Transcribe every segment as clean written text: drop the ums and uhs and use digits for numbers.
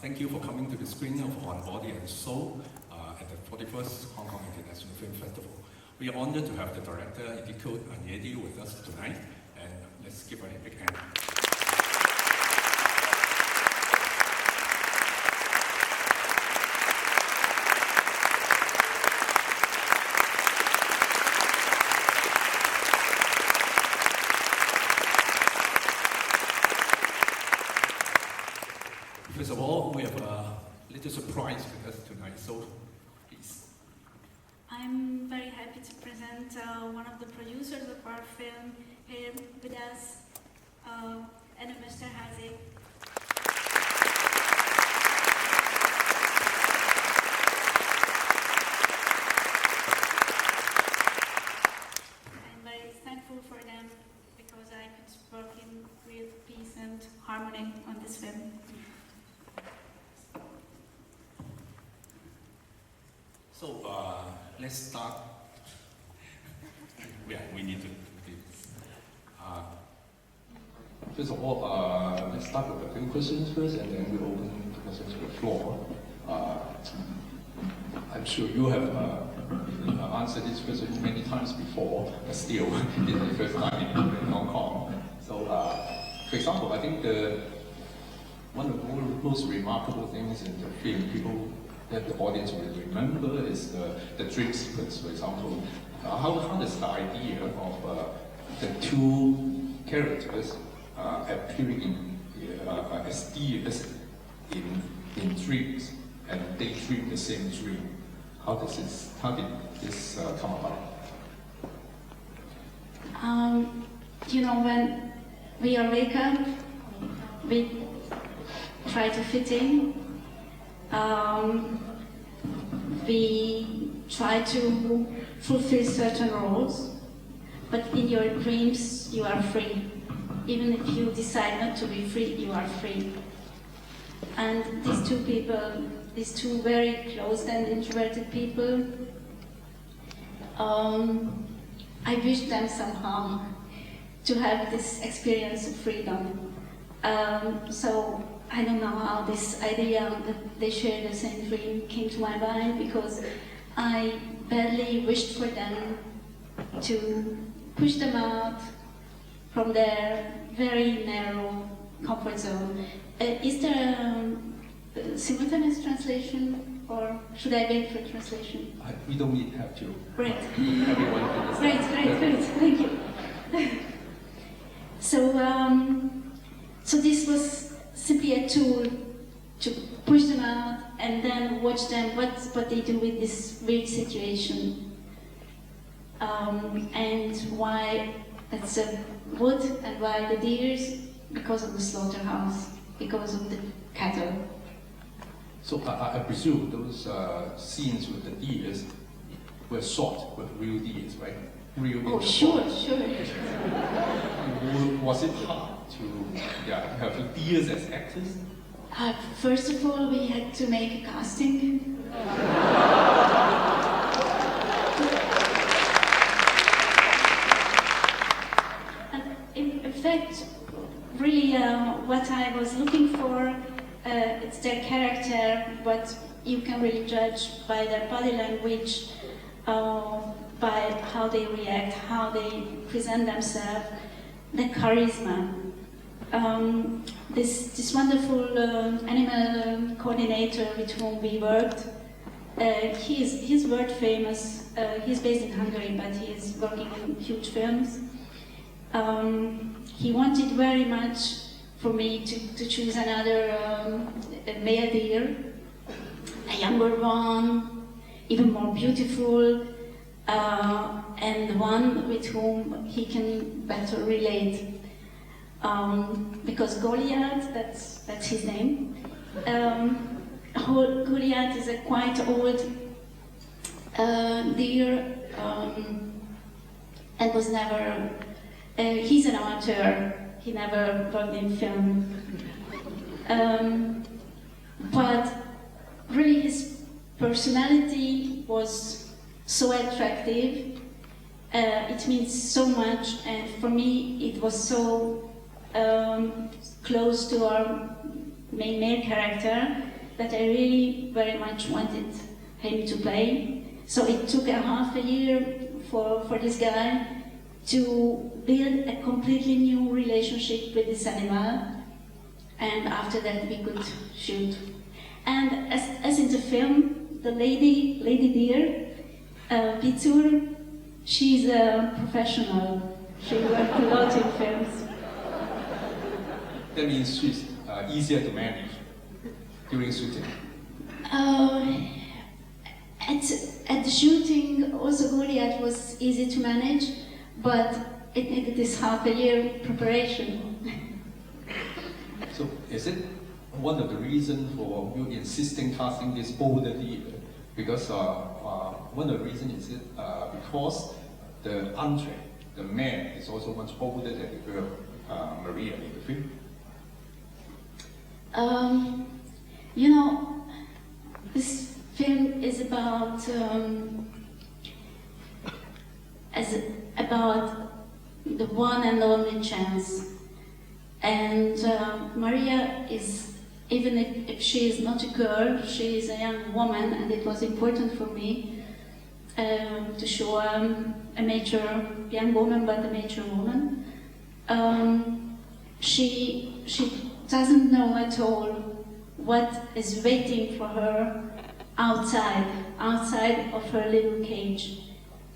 Thank you for coming to the screening of On Body and Soul at the 41st Hong Kong International Film Festival. We are honored to have the director Ildikó Enyedi with us tonight, and let's give her a big hand. First of all, we have a little surprise with us tonight, so please. I'm very happy to present one of the producers of our film here with us, Mr. Hazi. I'm very thankful for them because I could work in real peace and harmony on this film. So let's start. Yeah, we need to do this. First of all, let's start with a few questions first, and then we open the questions to the floor. I'm sure you have answered this question many times before, but still, it's the first time in Hong Kong. So, for example, I think one of the most remarkable things in the film, that the audience will remember is the dream sequence, for example. How does the idea of the two characters appearing as deers in dreams, and they dream the same dream? How did this come about? When we all wake up, we try to fit in. We try to fulfill certain roles, but in your dreams you are free. Even if you decide not to be free, you are free. And these two people, these two very closed and introverted people, I wish them somehow to have this experience of freedom. So I don't know how this idea that they share the same dream came to my mind, because I badly wished for them to push them out from their very narrow comfort zone. Is there a simultaneous translation, or should I wait for translation? We don't need to have to. Great. Everyone can understand. Great, thank you. So this was simply a tool to push them out and then watch them what they do with this weird situation, and why it's a wood and why the deers, because of the slaughterhouse, because of the cattle. So I presume those scenes with the deers were shot with real deers, right? Oh, sure. Was it hard to have the deers as actors? First of all, we had to make a casting. And in fact, really what I was looking for, it's their character, but you can really judge by their body language, by how they react, how they present themselves, the charisma. This wonderful animal coordinator with whom we worked, he's world famous. He's based in Hungary, but he is working in huge films. He wanted very much for me to choose another male deer, a younger one, even more beautiful, and one with whom he can better relate. Because Goliath, that's his name. Goliath is a quite old deer, and was never. He's an amateur. He never worked in film. But really, his personality was so attractive. It means so much, and for me, it was so close to our main male character that I really very much wanted him to play. So it took half a year for this guy to build a completely new relationship with this animal, and after that we could shoot. And as in the film, the lady deer, Pitur, she's a professional. She worked a lot in films. That means she's easier to manage during shooting. At the shooting, also Goliath was easy to manage, but it needed this half a year preparation. So is it one of the reasons for you insisting casting this bolder deer? Because one of the reasons is because the Andre, the man, is also much bolder than the girl, Maria, in the film. You know, this film is about about the one and only chance. And Maria is, even if she is not a girl, she is a young woman, and it was important for me to show a mature young woman, but a mature woman. She doesn't know at all what is waiting for her outside of her little cage,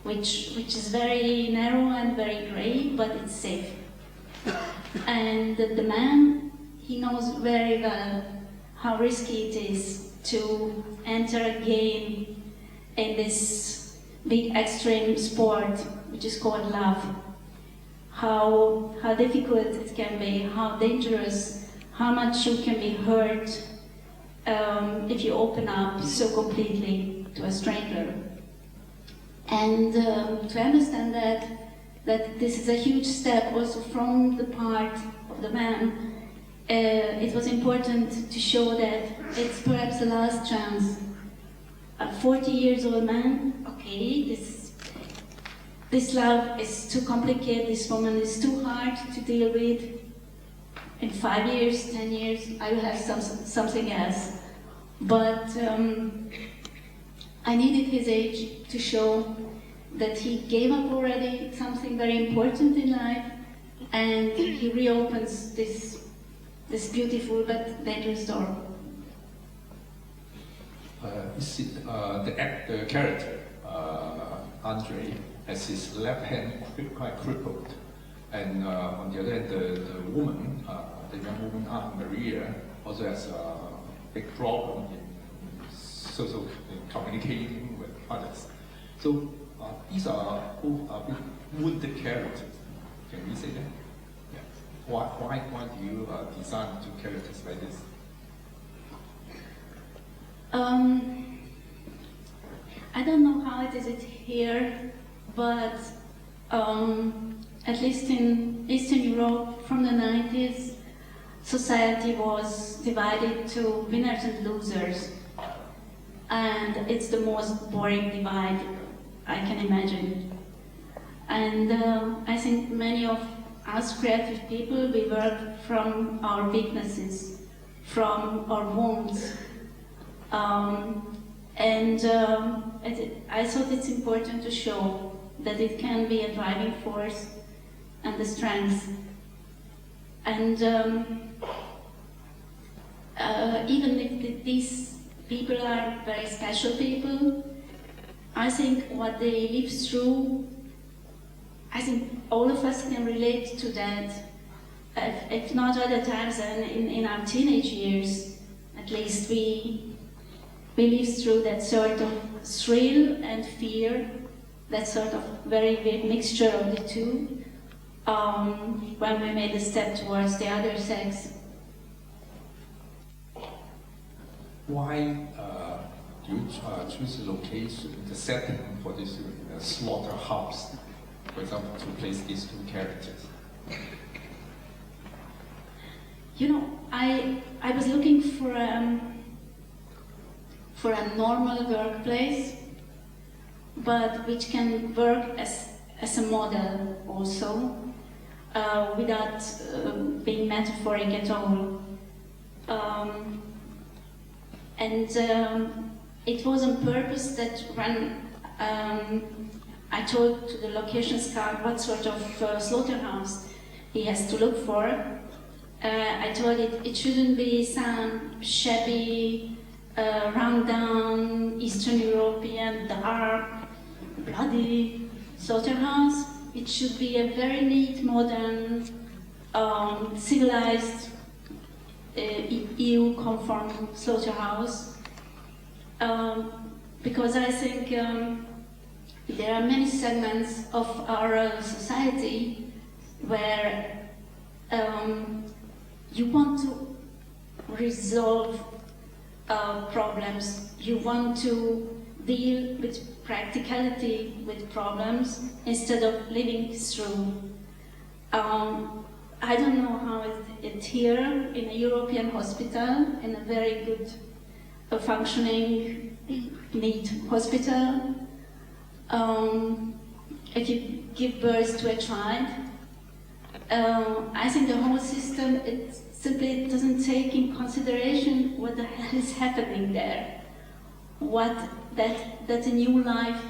which is very narrow and very grey, but it's safe. And the man, he knows very well how risky it is to enter again in this big extreme sport, which is called love. How difficult it can be, how dangerous, how much you can be hurt if you open up so completely to a stranger. And to understand that this is a huge step also from the part of the man, it was important to show that it's perhaps the last chance. A 40-year-old man, okay, this love is too complicated, this woman is too hard to deal with. In 5 years, 10 years, I will have something else. But I needed his age to show that he gave up already something very important in life, and he reopens this beautiful but dangerous door. The character, Andre, has his left hand quite crippled, and on the other hand, the woman, the young woman, Maria, also has a big problem in communicating with others. So these are both big wounded characters. Can we say that? Yeah. Why do you design two characters like this? I don't know how it is here, but at least in Eastern Europe from the 90s, society was divided to winners and losers. And it's the most boring divide I can imagine. And I think many of us creative people, we work from our weaknesses, from our wounds. I thought it's important to show that it can be a driving force and the strength. And even if these people are very special people, I think what they live through, I think all of us can relate to that. If not other times than in our teenage years, at least we live through that sort of thrill and fear, that sort of very weird mixture of the two, when we made a step towards the other sex. Why do you choose the location, the setting for this slaughterhouse, for example, to place these two characters? You know, I was looking for a normal workplace, but which can work as a model also, without being metaphoric at all. And it was on purpose that when I told to the location scout what sort of slaughterhouse he has to look for, I told it shouldn't be some shabby, run-down, Eastern European, dark, bloody slaughterhouse. It should be a very neat, modern, civilized, EU-conform slaughterhouse. Because I think there are many segments of our society where you want to resolve problems, you want to deal with practicality with problems instead of living through. I don't know how it's here in a European hospital, in a very good functioning, neat hospital. If you give birth to a child, I think the whole system, it simply doesn't take in consideration what the hell is happening there. That a new life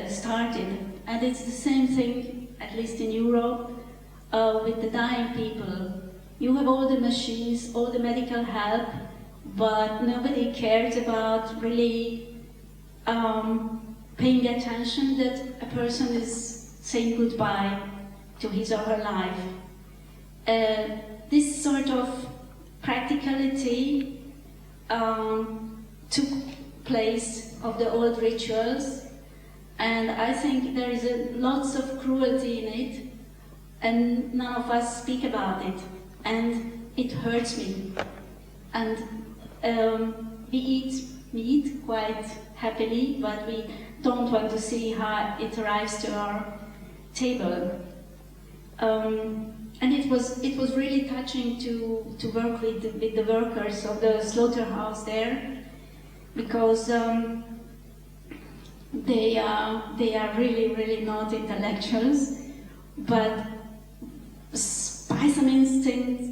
started. And it's the same thing, at least in Europe, with the dying people. You have all the machines, all the medical help, but nobody cares about really paying attention that a person is saying goodbye to his or her life. This sort of practicality took place of the old rituals, and I think there is lots of cruelty in it, and none of us speak about it, and it hurts me. And we eat meat quite happily, but we don't want to see how it arrives to our table. And it was really touching to work with the workers of the slaughterhouse there, because they are really not intellectuals, but by some instinct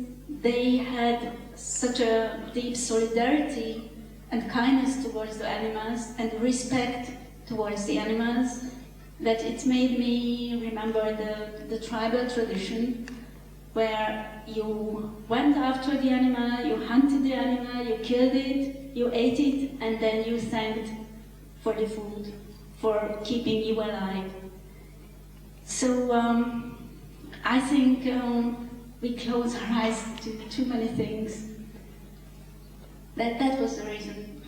they had such a deep solidarity and kindness towards the animals and respect towards the animals that it made me remember the tribal tradition where you went after the animal, you hunted the animal, you killed it, you ate it, and then you thanked for the food, for keeping you alive. So I think we close our eyes to too many things. That was the reason.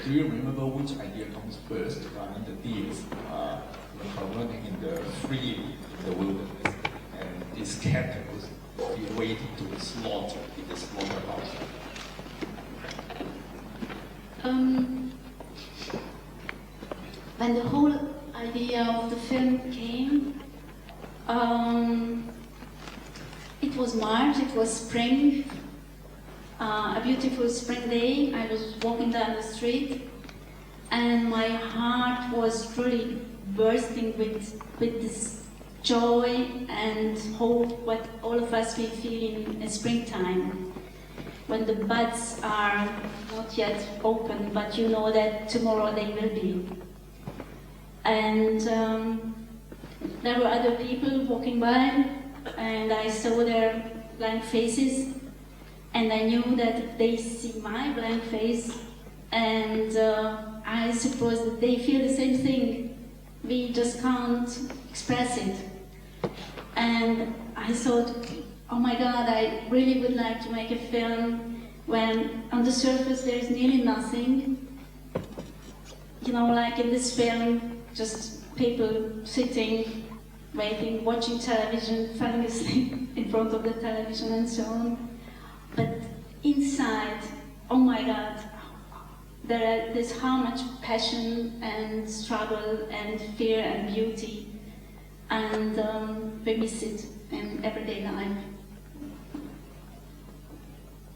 Do you remember which idea comes first? The deers are running in the free in the wilderness, and these cattle be waiting to be slaughtered in the slaughterhouse. When the whole idea of the film came, it was March, it was spring, a beautiful spring day. I was walking down the street and my heart was really bursting with this joy and hope what all of us will feel in springtime, when the buds are not yet open, but you know that tomorrow they will be. And there were other people walking by, and I saw their blank faces, and I knew that they see my blank face, and I suppose that they feel the same thing. We just can't express it. And I thought, oh my God, I really would like to make a film when on the surface there is nearly nothing. You know, like in this film, just people sitting, waiting, watching television, falling asleep in front of the television and so on. But inside, oh my God, there's how much passion and struggle and fear and beauty, and we miss it in everyday life.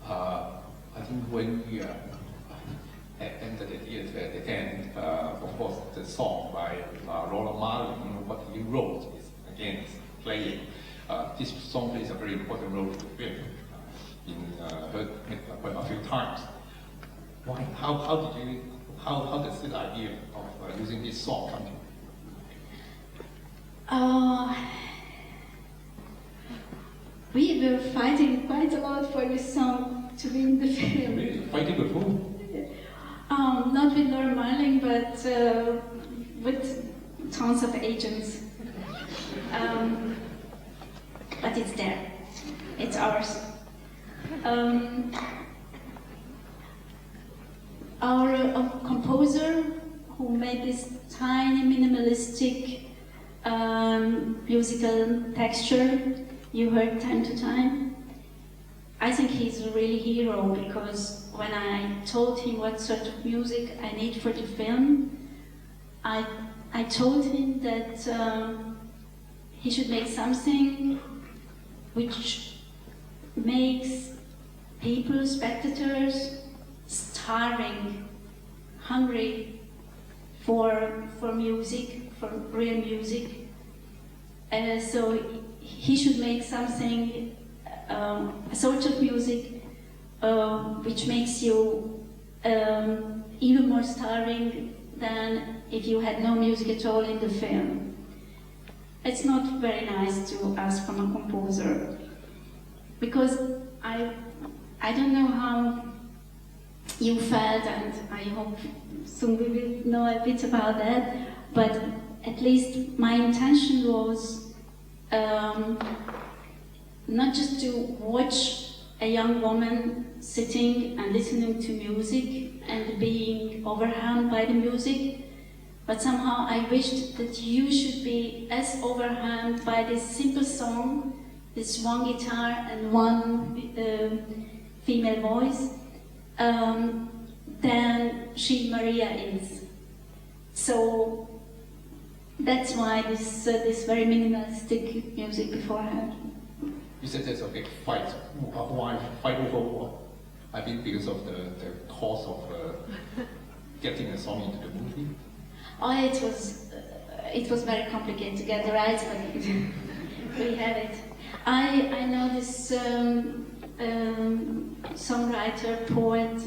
I think when we entered the theater at the end, of course, the song by Roland Martin what he wrote is again playing. This song plays a very important role in the film. Heard it quite a few times. Why? How does this idea of using this song come to you? We were fighting quite a lot for this song to be in the film. Really? Fighting with who? Not with Laura Marling, but with tons of agents. But it's there. It's ours. Our composer who made this tiny minimalistic musical texture you heard time to time, I think he's a really hero, because when I told him what sort of music I need for the film, I told him that he should make something which makes people, spectators, starving, hungry for music, for real music. So he should make something, a sort of music which makes you even more starving than if you had no music at all in the film. It's not very nice to ask from a composer, because I don't know how you felt, and I hope soon we will know a bit about that, but at least my intention was not just to watch a young woman sitting and listening to music and being overwhelmed by the music, but somehow I wished that you should be as overwhelmed by this simple song, this one guitar and one female voice, than she, Maria, is. So that's why this very minimalistic music beforehand. You said there's a big fight. Why fight over what? I mean, because of the cost of getting a song into the movie. Oh, it was very complicated to get the rights, but we have it. I know this songwriter, poet,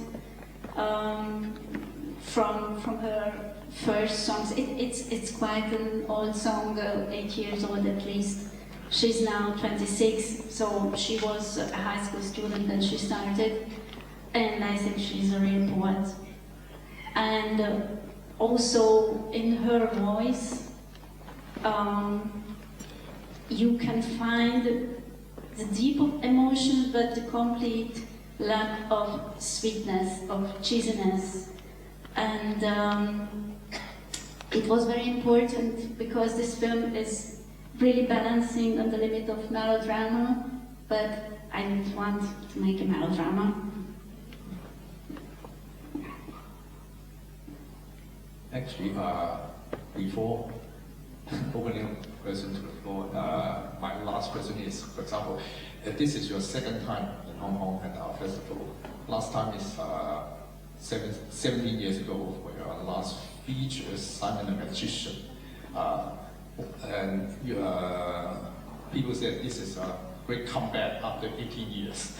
from her first songs. It's quite an old song, 8 years old at least. She's now 26, so she was a high school student when she started, and I think she's a real poet. And also in her voice, you can find the deep emotion, but the complete lack of sweetness, of cheesiness. And it was very important because this film is really balancing on the limit of melodrama, but I didn't want to make a melodrama. Actually, before opening question to the floor, my last question is, for example, if this is your second time in Hong Kong at our festival, last time is 17 years ago for your last feature, Simon the Magician. And people said this is a great comeback after 18 years.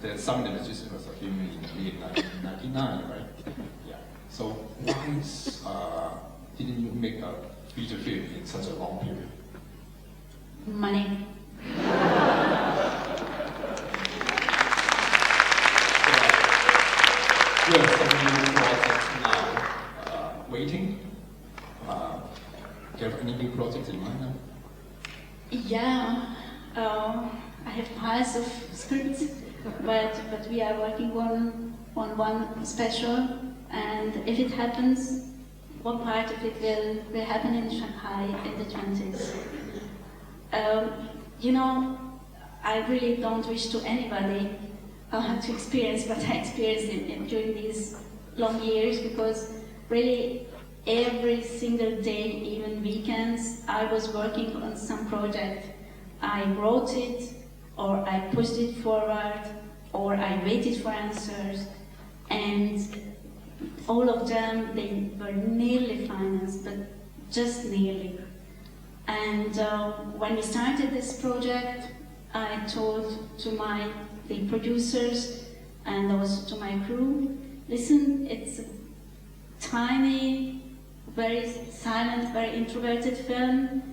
the Simon the Magician was a film in 1999, right? Yeah. So why didn't you make a feature film in such a long period? Money. You have some new projects now waiting. Do you have any new projects in mind now? Yeah, I have piles of scripts, but we are working on one special, and if it happens, one part of it will happen in Shanghai in the 20s. You know, I really don't wish to anybody to experience what I experienced during these long years, because really every single day, even weekends, I was working on some project. I wrote it, or I pushed it forward, or I waited for answers, and all of them, they were nearly financed, but just nearly. And when we started this project, I told to the producers and also to my crew, listen, it's a tiny, very silent, very introverted film.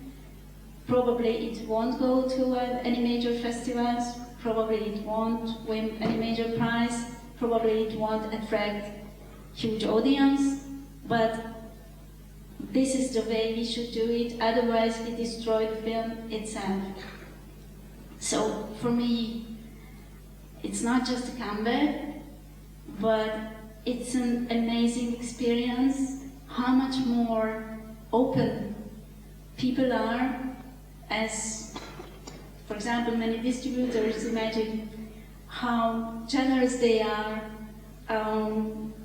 Probably it won't go to any major festivals, probably it won't win any major prize, probably it won't attract huge audience, but this is the way we should do it, otherwise it destroys the film itself. So for me, it's not just a comeback, but it's an amazing experience, how much more open people are, as, for example, many distributors imagine how generous they are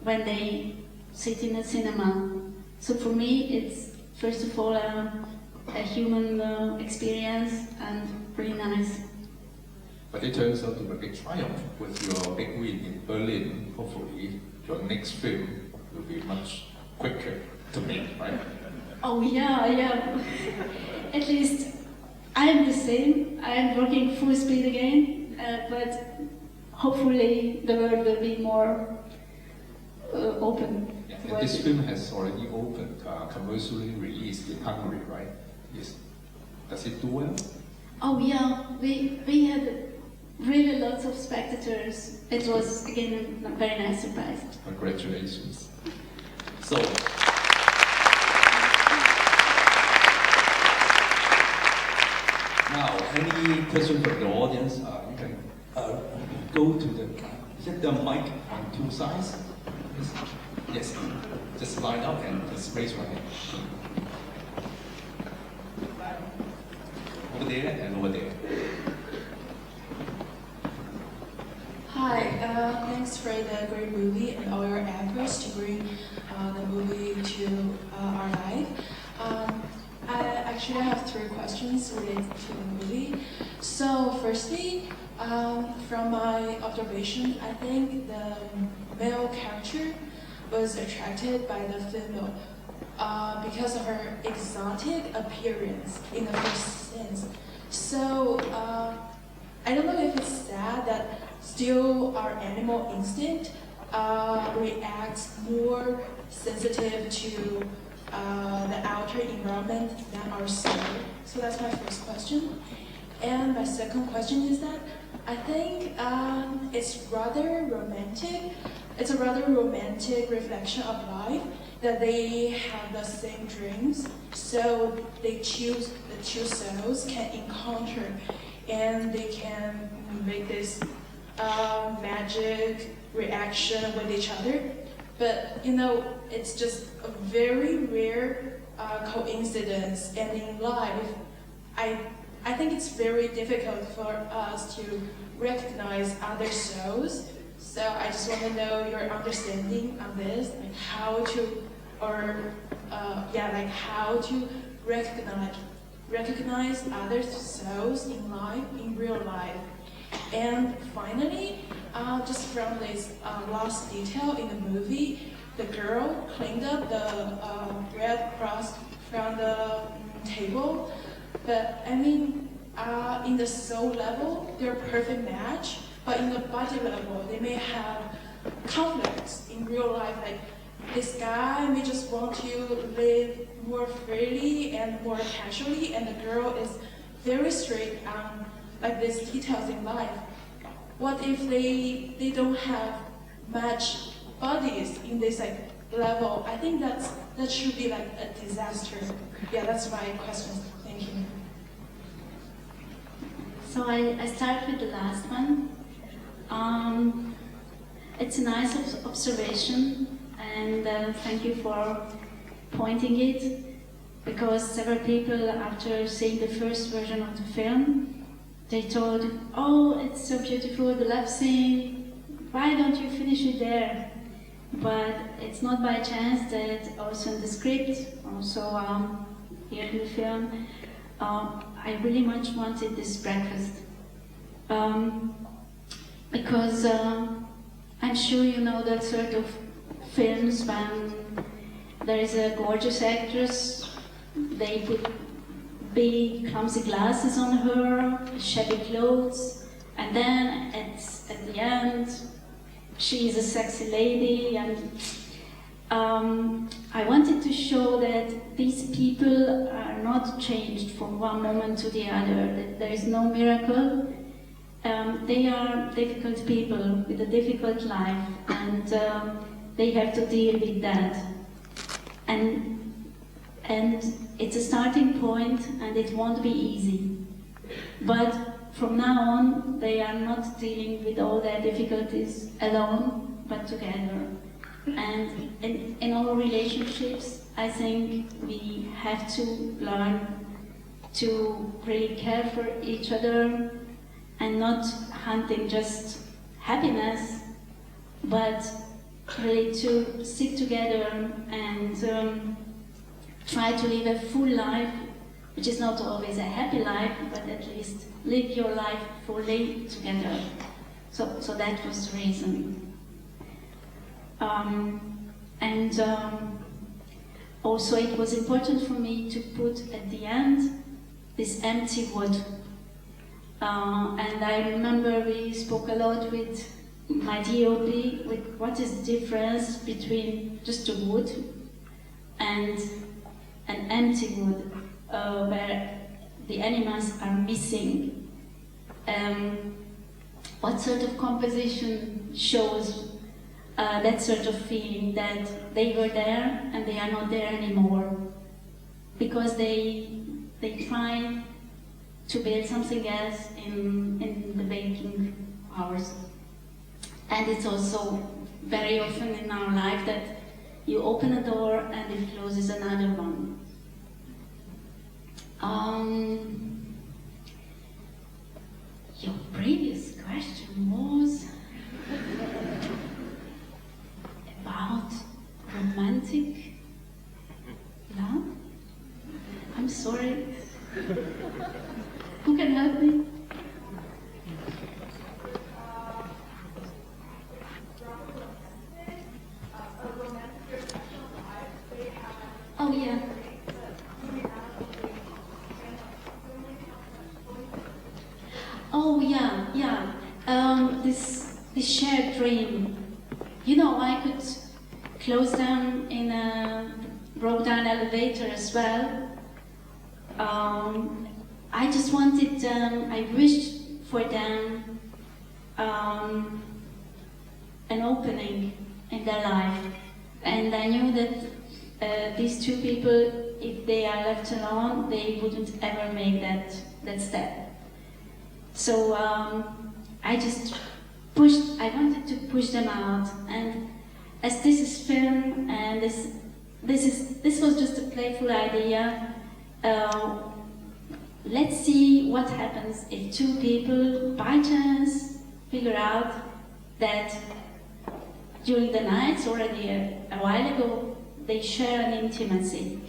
when they sit in a cinema. So for me, it's first of all a human experience and really nice. But it turns out to be a big triumph with your big win in Berlin. Hopefully, your next film will be much quicker to make, right? Oh yeah. At least I am the same. I am working full speed again, but hopefully the world will be more open. Yeah, and this film has already opened, commercially released in Hungary, right? Yes. Does it do well? Oh yeah, we had really lots of spectators. It was again a very nice surprise. Congratulations. So, now, any question from the audience? You can go to the, is it the mic on two sides? Yes. Just line up and just raise your hand. Over there and over there. Hi, thanks for the great movie and all your efforts to bring the movie to our life. I actually have 3 questions related to the movie. So firstly, from my observation, I think the male character was attracted by the female because of her exotic appearance in the first scenes. So I don't know if it's sad that still our animal instinct reacts more sensitive to the outer environment than our soul. So that's my first question. And my second question is that I think it's rather romantic. It's a rather romantic reflection of life that they have the same dreams. So the two souls can encounter and they can make this magic reaction with each other. But you know, it's just a very rare coincidence, and in life, I think it's very difficult for us to recognize other souls. So I just want to know your understanding on this, like how to, how to recognize other souls in life, in real life. And finally, just from this last detail in the movie, the girl cleaned up the red cross from the table. But I mean, in the soul level, they're a perfect match. But in the body level, they may have conflicts in real life. Like this guy may just want to live more freely and more casually, and the girl is very strict on like these details in life. What if they don't have much bodies in this like level? I think that should be like a disaster. Yeah, that's my question. Thank you. So I start with the last one. It's a nice observation, and thank you for pointing it, because several people, after seeing the first version of the film, they told, oh, it's so beautiful, the love scene, why don't you finish it there? But it's not by chance that also in the script, also here in the film, I really much wanted this breakfast. Because I'm sure you know that sort of films when there is a gorgeous actress they put big clumsy glasses on her, shabby clothes, and then at the end, she is a sexy lady, and I wanted to show that these people are not changed from one moment to the other, that there is no miracle. They are difficult people with a difficult life, and they have to deal with that. And it's a starting point, and it won't be easy. But from now on, they are not dealing with all their difficulties alone, but together. And in our relationships, I think we have to learn to really care for each other and not hunting just happiness, but really to sit together and try to live a full life, which is not always a happy life, but at least live your life fully together. So that was the reason. Also it was important for me to put at the end this empty wood. And I remember we spoke a lot with my DOP with what is the difference between just a wood and an empty wood where the animals are missing. What sort of composition shows that sort of feeling that they were there and they are not there anymore, because they try to build something else in the waking hours. And it's also very often in our life that you open a door and it closes another one. Your previous question was about romantic love? I'm sorry. Who can help me? Oh yeah. Oh yeah, yeah. This shared dream. You know, I could close them in a broke-down elevator as well. I just wanted them, I wished for them an opening in their life. And I knew that these two people, if they are left alone, they wouldn't ever make that step. So I wanted to push them out. And as this is film, and this was just a playful idea, let's see what happens if two people, by chance, figure out that during the nights, already a while ago, they share an intimacy.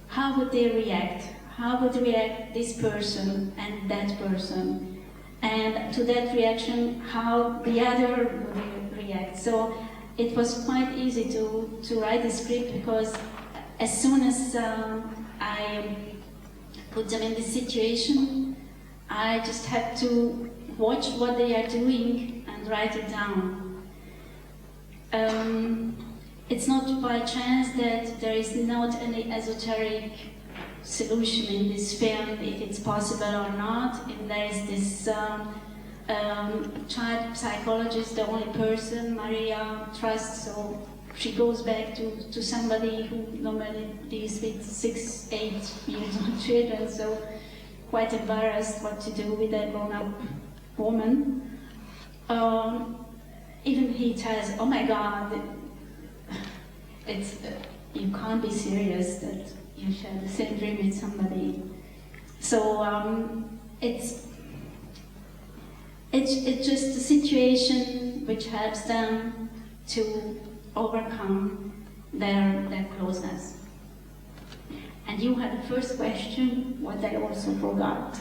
How would they react? How would react this person and that person? And to that reaction, how the other would react. So it was quite easy to write the script, because as soon as I put them in this situation, I just had to watch what they are doing and write it down. It's not by chance that there is not any esoteric solution in this film, if it's possible or not. If there is this child psychologist, the only person Maria trusts, so she goes back to somebody who normally deals with 6-8 years old children, so quite embarrassed what to do with a grown-up woman. Even he tells, oh my God, you can't be serious that you share the same dream with somebody. So it's just a situation which helps them to overcome their closeness. And you had the first question, what I also forgot.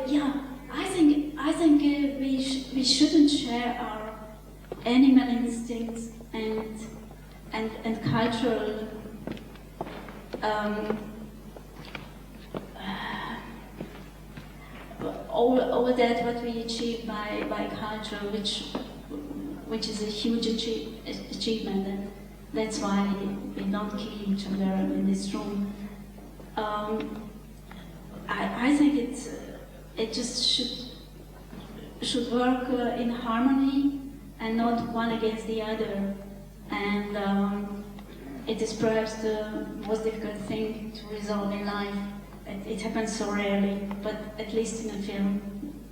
Yeah, I think we shouldn't share our animal instincts and and cultural all that what we achieve by culture, which is a huge achievement, and that's why we don't kill each other in this room. I think it just should work in harmony and not one against the other. And it is perhaps the most difficult thing to resolve in life. It happens so rarely, but at least in a film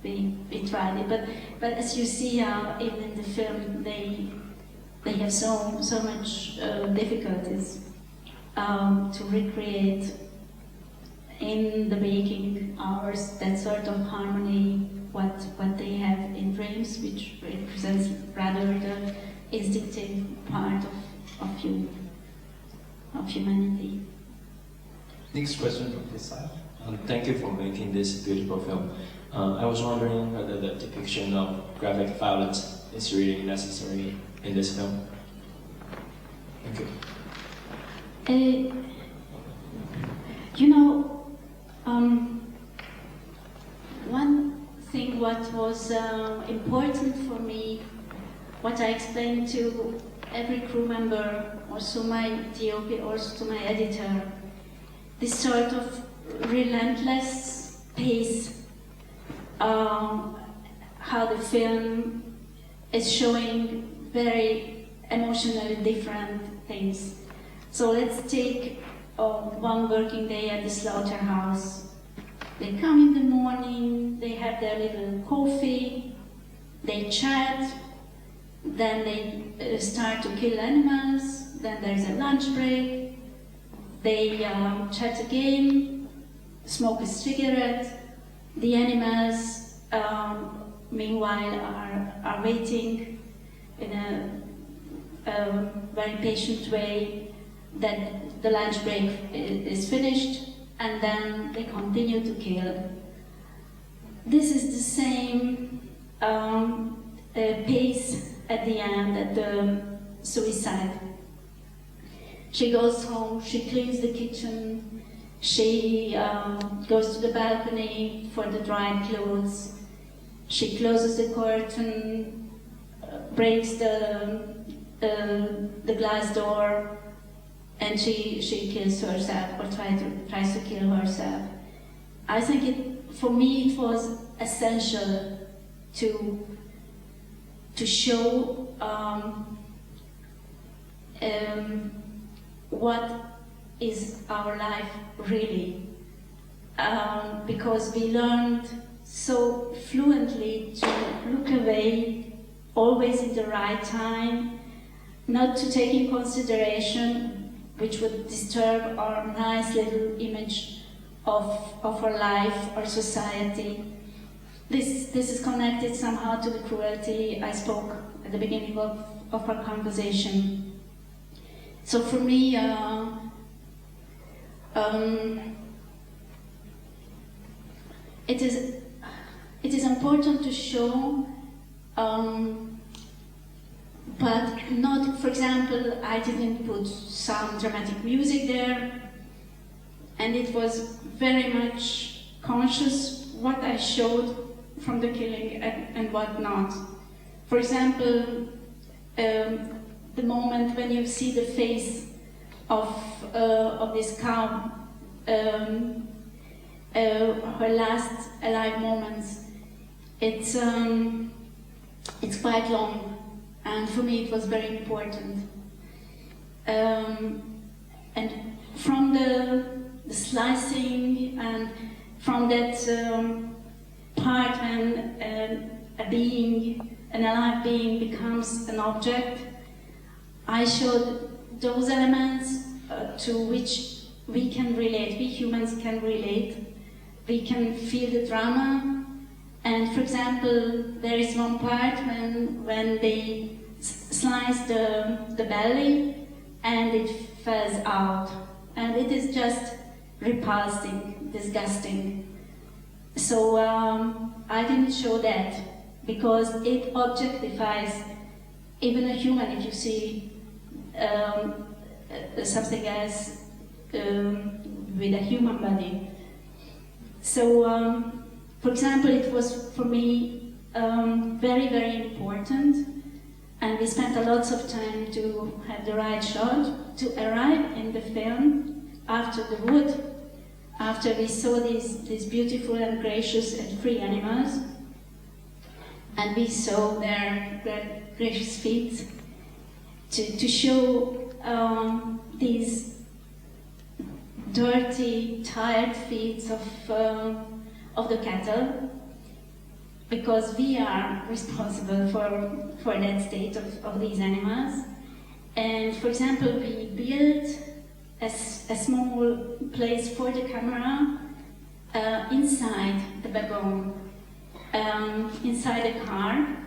we tried it. But as you see, even in the film, they have so much difficulties to recreate in the waking hours that sort of harmony what they have in dreams, which represents rather the instinctive part of humanity. Next question from this side. Thank you for making this beautiful film. I was wondering whether the depiction of graphic violence is really necessary in this film. Thank you. One thing what was important for me, what I explained to every crew member, also my DOP, also to my editor, this sort of relentless pace, how the film is showing very emotionally different things. So let's take one working day at the slaughterhouse. They come in the morning, they have their little coffee, they chat, then they start to kill animals, then there's a lunch break, they chat again, smoke a cigarette, the animals meanwhile are waiting in a very patient way that the lunch break is finished, and then they continue to kill. This is the same pace at the end, at the suicide. She goes home, she cleans the kitchen, she goes to the balcony for the dried clothes, she closes the curtain, breaks the glass door, and she kills herself, or tries to kill herself. I think for me it was essential to show what is our life really, because we learned so fluently to look away, always in the right time, not to take in consideration which would disturb our nice little image of our life, our society. This is connected somehow to the cruelty I spoke at the beginning of our conversation. So for me, it is important to show, but not, for example, I didn't put some dramatic music there, and it was very much conscious what I showed from the killing and what not. For example, the moment when you see the face of this cow, her last alive moments, it's quite long, and for me it was very important. And from the slicing and from that part when an alive being becomes an object, I showed those elements to which we can relate, we humans can relate. We can feel the drama, and for example, there is one part when they slice the belly and it falls out, and it is just repulsing, disgusting. So I didn't show that because it objectifies even a human. If you see something else with a human body. So, for example, it was for me very, very important, and we spent a lot of time to have the right shot, to arrive in the film after the wood, after we saw these beautiful and gracious and free animals, and we saw their gracious feet, to show these dirty, tired feet of the cattle, because we are responsible for that state of these animals. And for example, we built a small place for the camera inside the wagon, inside the car,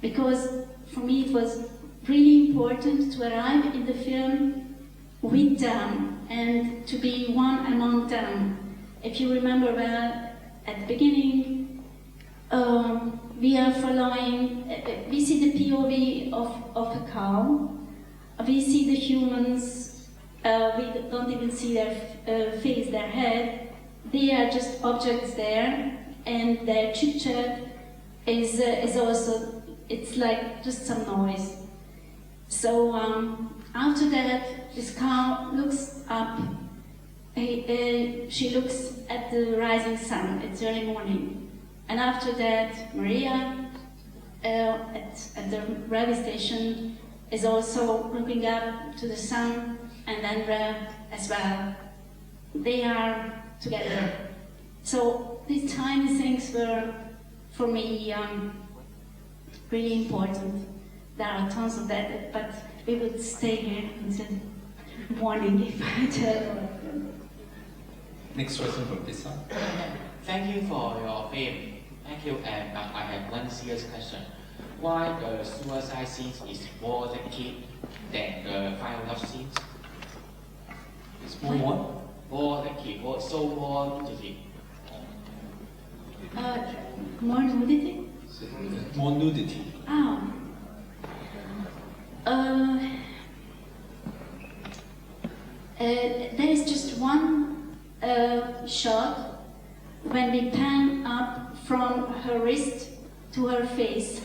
because for me it was really important to arrive in the film with them and to be one among them. If you remember well, at the beginning, we are following, we see the POV of a cow, we see the humans, we don't even see their face, their head, they are just objects there, and their chit-chat is also, it's like just some noise. So after that, this cow looks up, she looks at the rising sun, it's early morning. And after that, Maria at the railway station is also looking up to the sun, and then Rev as well. They are together. So these tiny things were, for me, really important. There are tons of that, but we would stay here until morning if I tell. Next question from this side. Thank you for your film. Thank you, and I have one serious question. Why the suicide scenes is more active than the final love scenes? It's more what? More active, more nudity. More nudity? More nudity. Oh. There is just one shot when we pan up from her wrist to her face,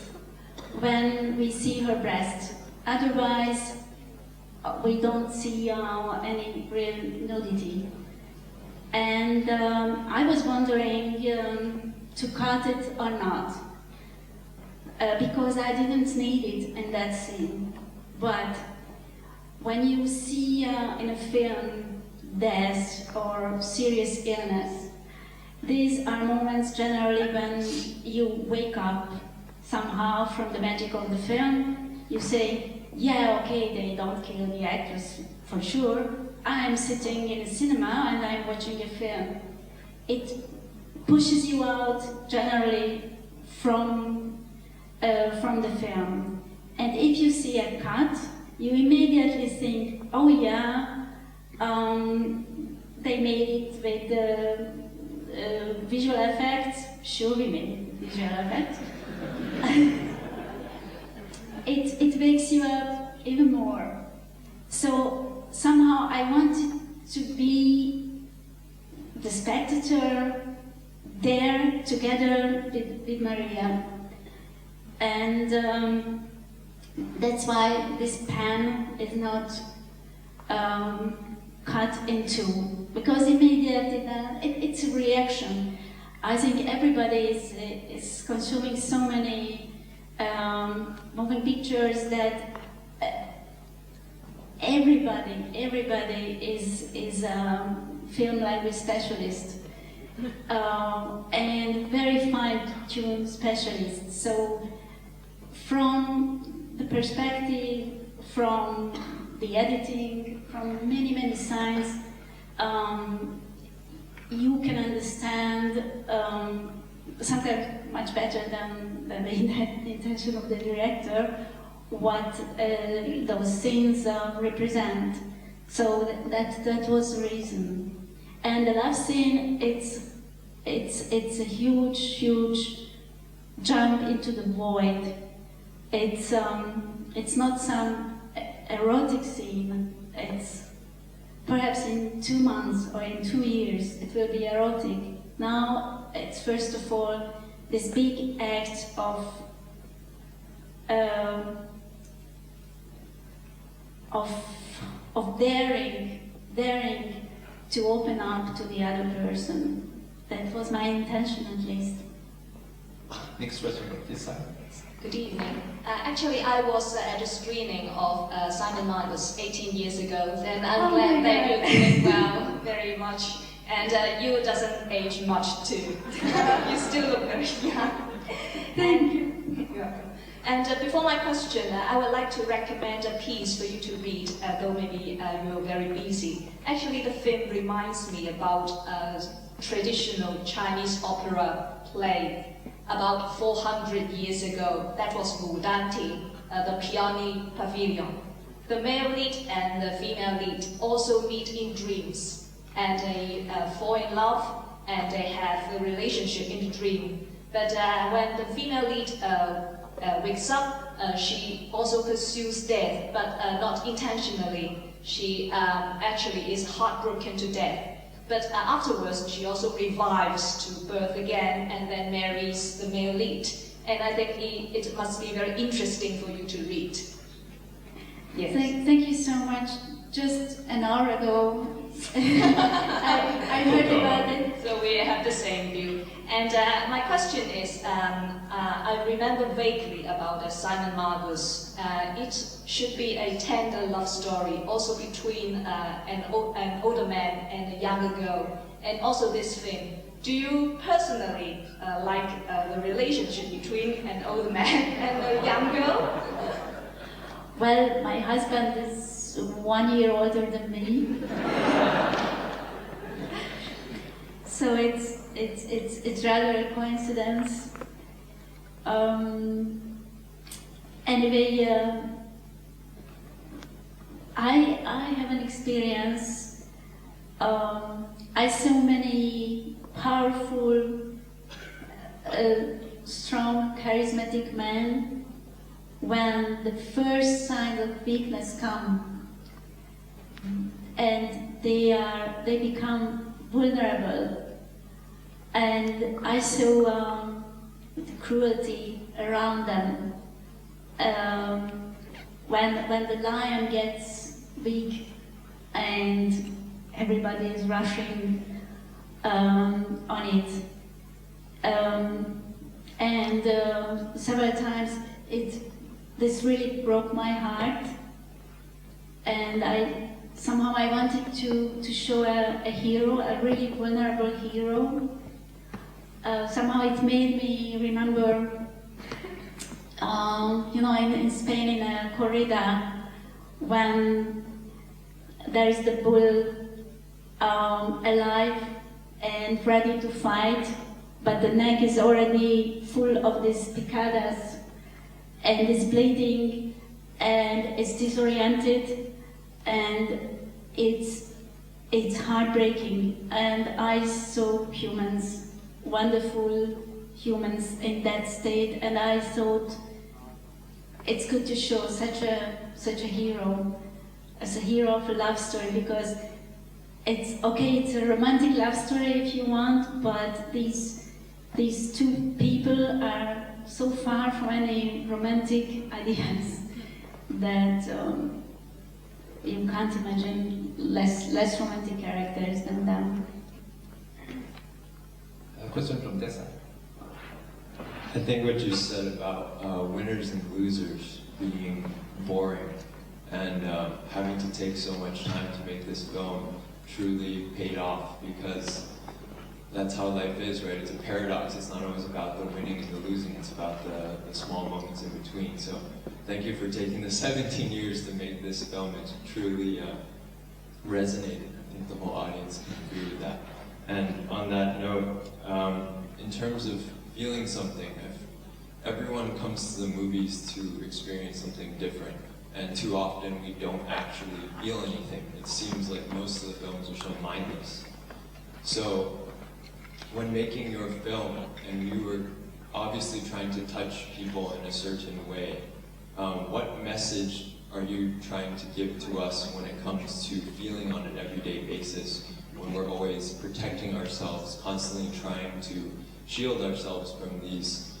when we see her breast. Otherwise, we don't see any real nudity. And I was wondering to cut it or not, because I didn't need it in that scene. But when you see in a film death or serious illness, these are moments generally when you wake up somehow from the magic of the film. You say, yeah, okay, they don't kill the actress for sure. I'm sitting in a cinema and I'm watching a film. It pushes you out generally from the film. And if you see a cut, you immediately think, oh yeah, they made it with visual effects. Sure, we made it with visual effects. It wakes you up even more. So somehow I wanted to be the spectator there together with Maria. And that's why this pan is not cut into, because immediately then it's a reaction. I think everybody is consuming so many moving pictures that everybody is a film language specialist and very fine-tuned specialist. So from the perspective, from the editing, from many signs, you can understand sometimes much better than the intention of the director what those scenes represent. So that was the reason. And the last scene, it's a huge jump into the void. It's not some erotic scene. It's perhaps in 2 months or in 2 years it will be erotic. Now it's first of all this big act of daring to open up to the other person. That was my intention, at least. Next question from this side. Good evening. Actually, I was at a screening of Simon Margus 18 years ago, and I'm glad that you're doing well very much. And you doesn't age much too. You still look very young. Thank you. You're welcome. And before my question, I would like to recommend a piece for you to read, though maybe you're very busy. Actually, the film reminds me about a traditional Chinese opera play about 400 years ago. That was Mudanti, the Peony Pavilion. The male lead and the female lead also meet in dreams, and they fall in love, and they have a relationship in the dream. But when the female lead wakes up, she also pursues death, but not intentionally. She actually is heartbroken to death. But afterwards, she also revives to birth again and then marries the male lead. And I think it must be very interesting for you to read. Yes. Thank you so much. Just an hour ago, I heard about it. So we have the same view. And my question is, I remember vaguely about Simon Margus. It should be a tender love story, also between an older man and a younger girl. And also this film. Do you personally like the relationship between an older man and a young girl? Well, my husband is 1 year older than me. So it's rather a coincidence. Anyway, I have an experience. I saw many powerful, strong, charismatic men when the first signs of weakness come, and they become vulnerable. And I saw the cruelty around them. When the lion gets weak and everybody is rushing on it. Several times this really broke my heart, and I wanted to show a hero, a really vulnerable hero. Somehow it made me remember, in Spain, in a corrida, when there is the bull alive and ready to fight, but the neck is already full of these picadas, and it's bleeding, and it's disoriented, and it's heartbreaking. And I saw humans, wonderful humans in that state, and I thought it's good to show such a hero, as a hero of a love story, because it's a romantic love story if you want, but these two people are so far from any romantic ideas that you can't imagine less romantic characters than them. A question from Tessa. I think what you said about winners and losers being boring and having to take so much time to make this film truly paid off, because that's how life is, right? It's a paradox. It's not always about the winning and the losing, it's about the small moments in between. So thank you for taking the 17 years to make this film. It truly resonated. I think the whole audience can agree with that. And on that note, in terms of feeling something, everyone comes to the movies to experience something different, and too often we don't actually feel anything. It seems like most of the films are so mindless. So when making your film, and you were obviously trying to touch people in a certain way, what message are you trying to give to us when it comes to feeling on an everyday basis, when we're always protecting ourselves, constantly trying to shield ourselves from these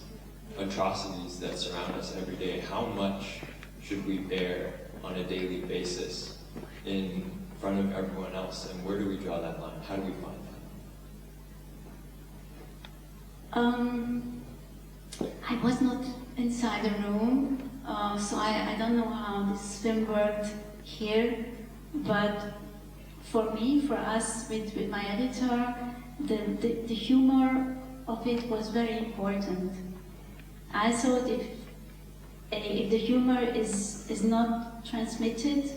atrocities that surround us every day? How much should we bear on a daily basis in front of everyone else, and where do we draw that line? How do we find that? I was not inside the room, so I don't know how this film worked here, but for me, for us, with my editor, the humor of it was very important. I thought if the humor is not transmitted,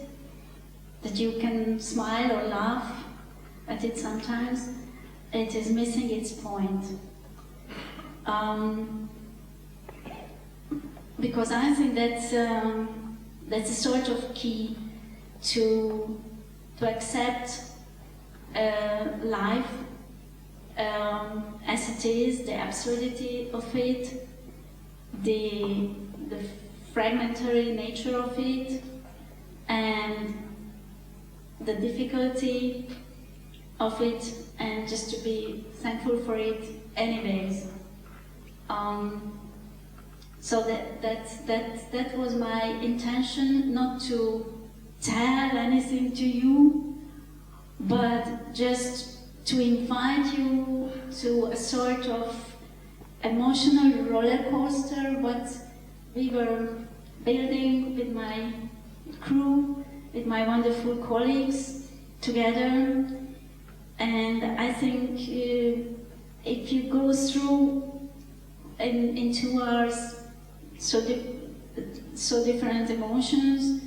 that you can smile or laugh at it sometimes, it is missing its point. Because I think that's a sort of key to accept life as it is, the absurdity of it, the fragmentary nature of it, and the difficulty of it, and just to be thankful for it anyways. So that was my intention, not to tell anything to you, but just to invite you to a sort of emotional roller coaster, what we were building with my crew, with my wonderful colleagues together. And I think if you go through in 2 hours so different emotions,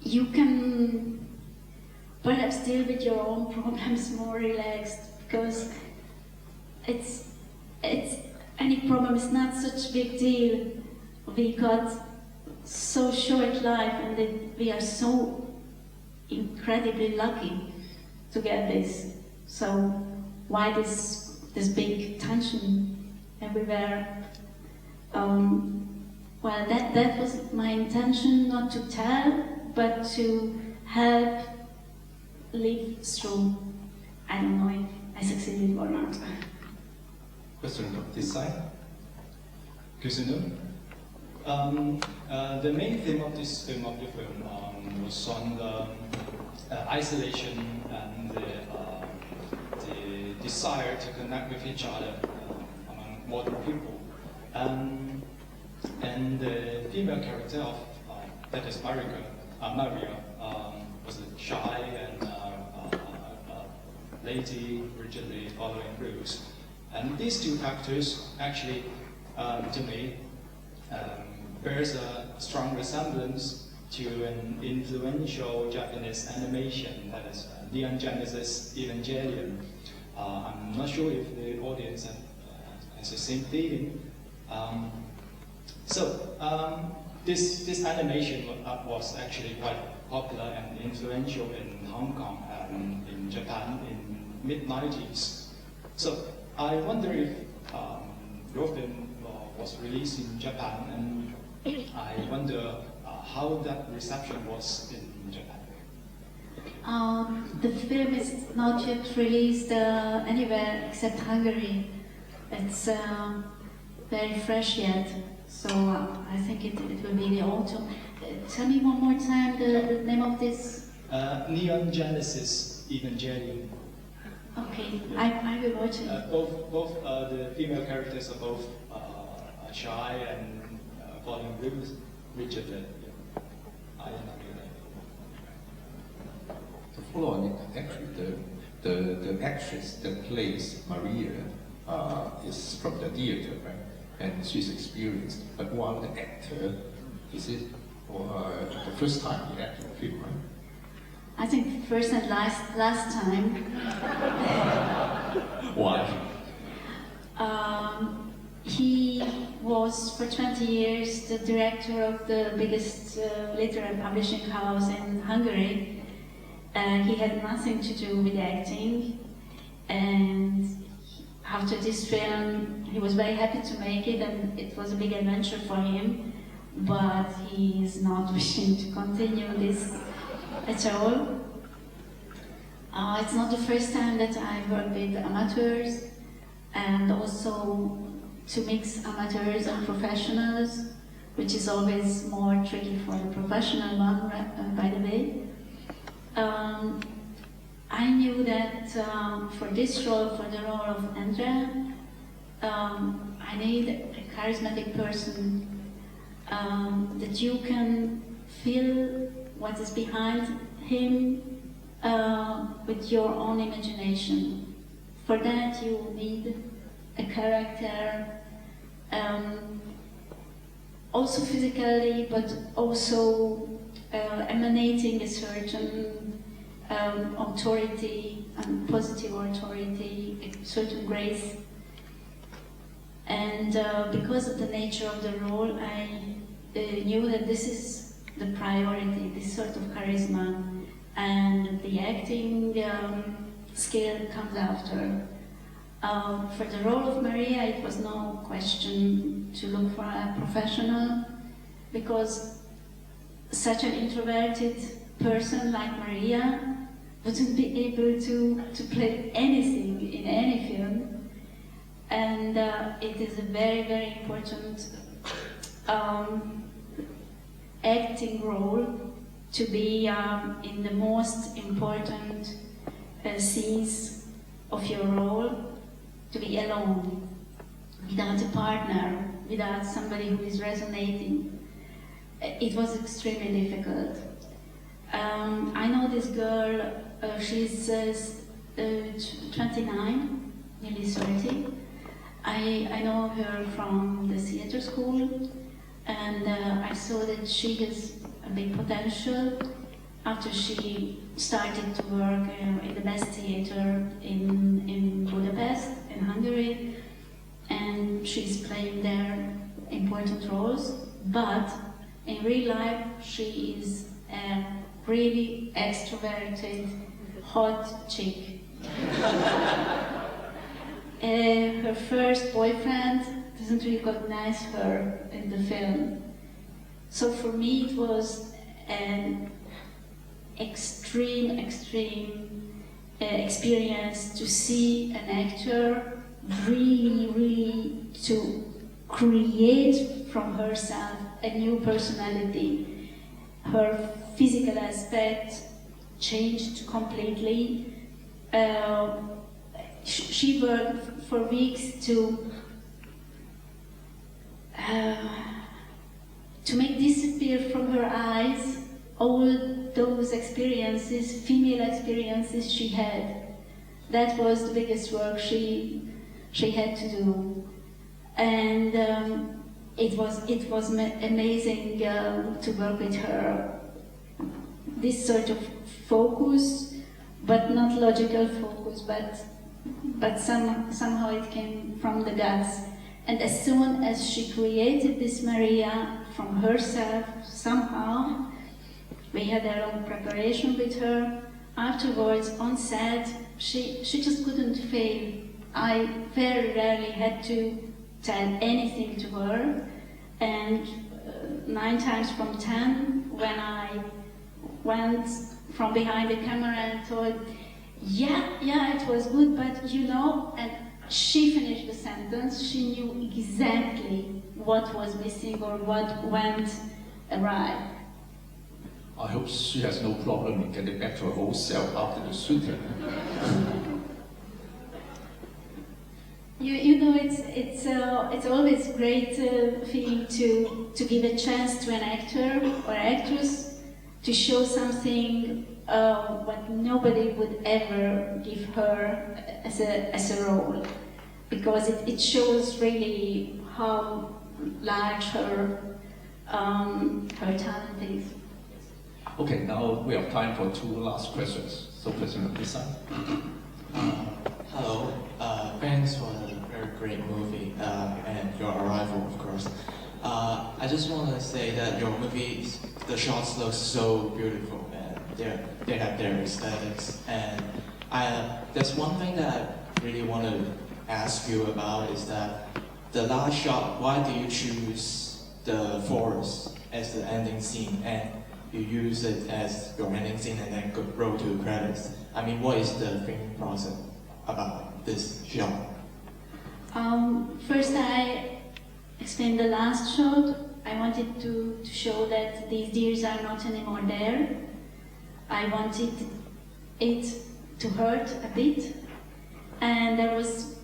you can perhaps deal with your own problems more relaxed, because any problem is not such a big deal. We got so short life, and we are so incredibly lucky to get this. So why this big tension everywhere? Well, that was my intention, not to tell, but to help live through. I don't know if I succeeded or not. Question on this side. Kusuno. The main theme of this film, was on the isolation and the desire to connect with each other among modern people. And the female character of that is Maria was shy and lady, rigidly following rules. And these two characters actually, to me, bears a strong resemblance to an influential Japanese animation, that is Neon Genesis Evangelion. I'm not sure if the audience has the same feeling. This animation was actually quite popular and influential in Hong Kong and in Japan in mid-90s. So I wonder if your film was released in Japan, and I wonder how that reception was in Japan. The film is not yet released anywhere except Hungary. It's very fresh yet, so I think it will be the autumn. Tell me one more time the name of this. Neon Genesis Evangelion. Okay, I will watch it. Both the female characters are both shy and following rules, rigid. To follow on it, actually, the actress that plays Maria is from the theater, right? And she's experienced. But while the actor, is it the first time he acted in a film, right? I think first and last time. Why? He was for 20 years the director of the biggest literary publishing house in Hungary. He had nothing to do with acting, and after this film he was very happy to make it, and it was a big adventure for him. but he is not wishing to continue this at all. It's not the first time that I work with amateurs, and also to mix amateurs and professionals, which is always more tricky for the professional one, by the way. I knew that for this role, for the role of Andrea, I need a charismatic person that you can feel what is behind him with your own imagination. For that you need a character, also physically, but also emanating a certain authority, and positive authority, a certain grace. And because of the nature of the role, I knew that this is the priority, this sort of charisma, and the acting skill comes after. For the role of Maria, it was no question to look for a professional, because such an introverted person like Maria wouldn't be able to play anything in any film. And it is a very, very important acting role to be in the most important scenes of your role, to be alone, without a partner, without somebody who is resonating. It was extremely difficult. I know this girl, she's 29, nearly 30. I know her from the theater school, and I saw that she has a big potential after she started to work in the best theater in Budapest, in Hungary, and she's playing there important roles, but in real life she is a really extroverted, hot chick. Her first boyfriend doesn't recognize her in the film. So for me it was an extreme experience to see an actor really to create from herself a new personality. Her physical aspect changed completely. She worked for weeks to make disappear from her eyes all those experiences, female experiences she had. That was the biggest work she had to do, and it was amazing to work with her. This sort of focus, but not logical focus, but somehow it came from the guts. And as soon as she created this Maria from herself, somehow, we had a long preparation with her. Afterwards, on set, she just couldn't fail. I very rarely had to tell anything to her, and 9 times from 10, when I went from behind the camera and told, yeah, it was good, but you know, and she finished the sentence, she knew exactly what was missing or what went awry. I hope she has no problem in getting back to her old self after the shooting. You know, it's always a great feeling to give a chance to an actor or actress to show something what nobody would ever give her as a role, because it shows really how large her talent is. Okay, now we have time for 2 last questions. So, question on this side. Hello, thanks for the very great movie and your arrival, of course. I just want to say that your movies, the shots look so beautiful, and they have their aesthetics. And there's one thing that I really want to ask you about is that the last shot, why do you choose the forest as the ending scene, and you use it as your ending scene and then roll to credits. I mean, what is the filming process about this shot? First, I explained the last shot. I wanted to show that these deers are not anymore there. I wanted it to hurt a bit. And there was,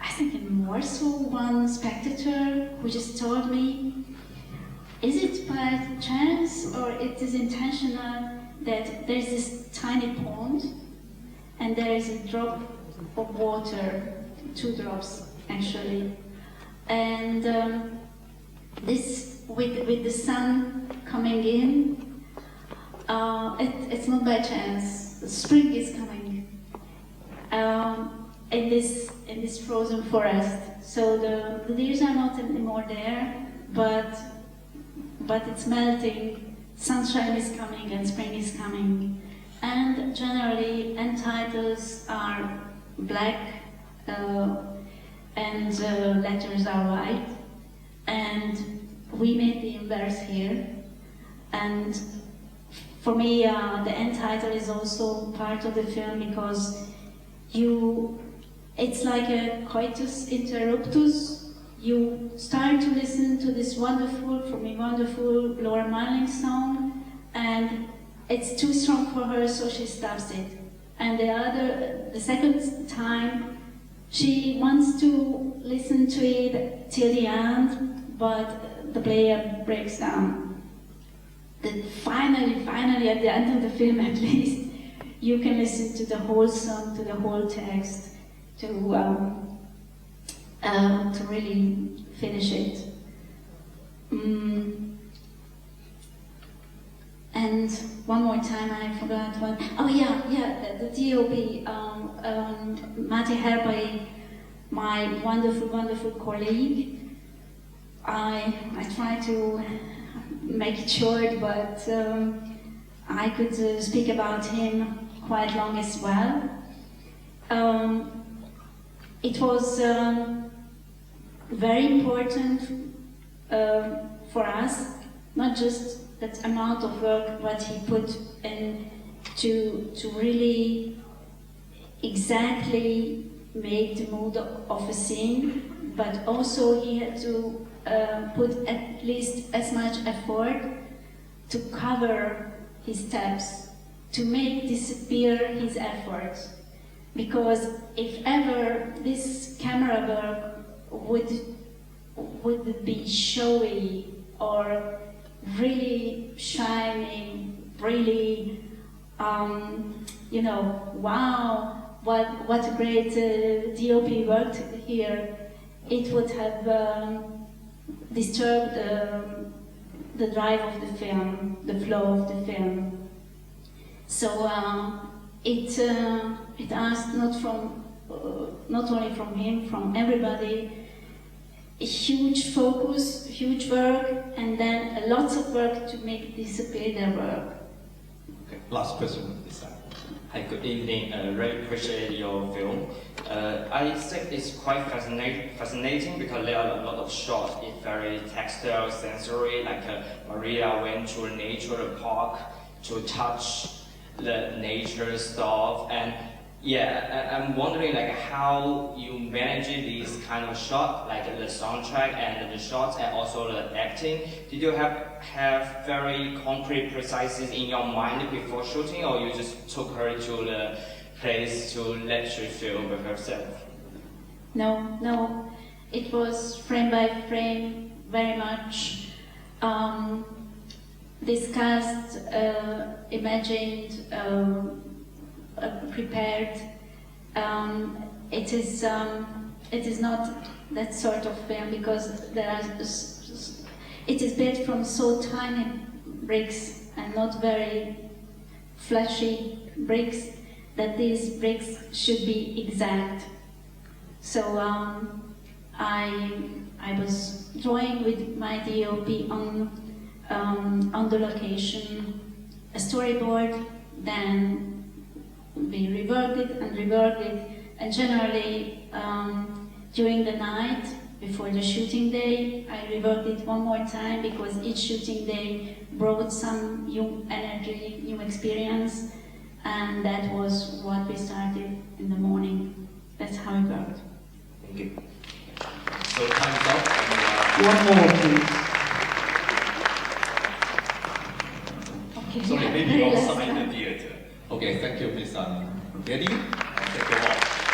I think in Warsaw, one spectator who just told me, is it by chance or it is intentional that there's this tiny pond and there is a drop of water, 2 drops actually, and this with the sun coming in, it's not by chance. The spring is coming in this frozen forest. So the deers are not anymore there, but it's melting. Sunshine is coming and spring is coming. And generally, end titles are black and letters are white. And we made the inverse here. And for me, the end title is also part of the film because it's like a coitus interruptus. You start to listen to this wonderful Laura Marling song, and it's too strong for her, so she stops it. And the second time, she wants to listen to it till the end, but the player breaks down. Then finally, at the end of the film at least, you can listen to the whole song, to the whole text, to really finish it. And one more time, I forgot one. Oh yeah, the DOP, Mate Herbai, my wonderful colleague. I try to make it short, but I could speak about him quite long as well. It was very important for us, not just that amount of work what he put in to really exactly make the mood of a scene, but also he had to put at least as much effort to cover his steps, to make disappear his efforts. Because if ever this camera work would be showy or really shining, really, wow, what a great DOP worked here, it would have disturbed the drive of the film, the flow of the film. So it asked not only from him, from everybody, a huge focus, huge work, and then lots of work to make disappear their work. Okay, last question on this side. Hi, good evening. Really appreciate your film. I think it's quite fascinating because there are a lot of shots. It's very textile, sensory, like Maria went to nature, the park, to touch the nature stuff. And yeah, I'm wondering like how you manage these kind of shots, like the soundtrack and the shots and also the acting. Did you have very concrete precises in your mind before shooting, or you just took her to the place to let her feel with herself? No, it was frame by frame, very much discussed, imagined, prepared. It is not that sort of film because it is built from so tiny bricks and not very flashy bricks that these bricks should be exact. So I was drawing with my DOP on the location, a storyboard, then we reworked it, and generally during the night before the shooting day. I reworked it one more time because each shooting day brought some new energy, new experience, and that was what we started in the morning. That's how it worked. Thank you. So time's up. One more, please. Okay, Sorry, yeah, maybe very last outside time. the theater. Okay, thank you, Ms. Enyedi. Thank you all.